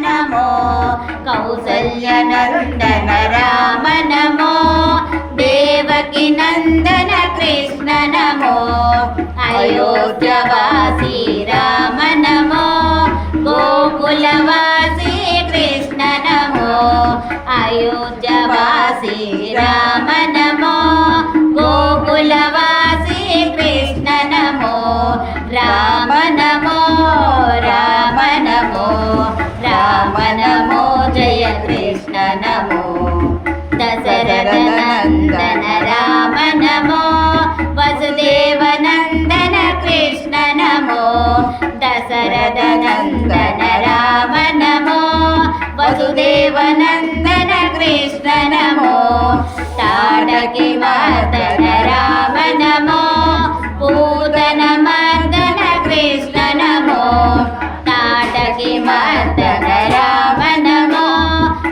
नमो कौसल्यनन्दन राम नमो देवकी नन्दन कृष्ण नमो अयोध्यावासी राम नमो गोकुलवासी कृष्ण नमो अयोध्यावासी राम नमो गोकुलवासी कृष्ण नमो राम नमो राम नमो राम नमो जय कृष्ण नमो दशरथ नन्दन राम नमो वसुदेव नन्दन कृष्ण नमो दशरथ नन्दन राम नमो वसुदेव नन्दन कृष्ण नमो ताडकी मर्दन राम नमो पूतन मर्दन कृष्ण नमो ताडकी मर्दन राम नमो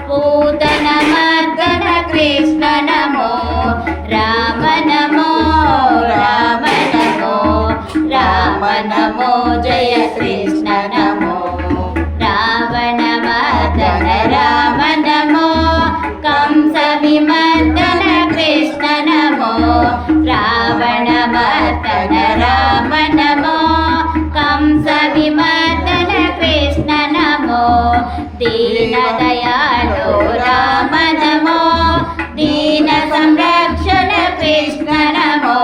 पूतन मर्दन कृष्ण नमो राम नमो राम नमो राम नमो जय कृष्ण नमो रावण मर्दन राम नमो कंस विमर्दन कृष्ण नमो रावण मर्दन राम नमो कंस विमर्दन कृष्ण नमो दीन दयालो राम नमो दीन संरक्षण कृष्ण नमो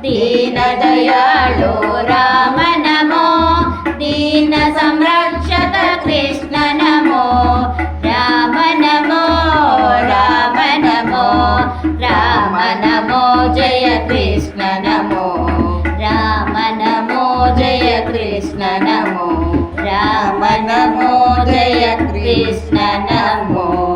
दीन दयालो राम नमो दीन संरक्षक कृष्ण नमो राम नमो राम नमो राम नमो जय कृष्ण नमो राम नमो जय कृष्ण नमो राम नमो जय कृष्ण नमो।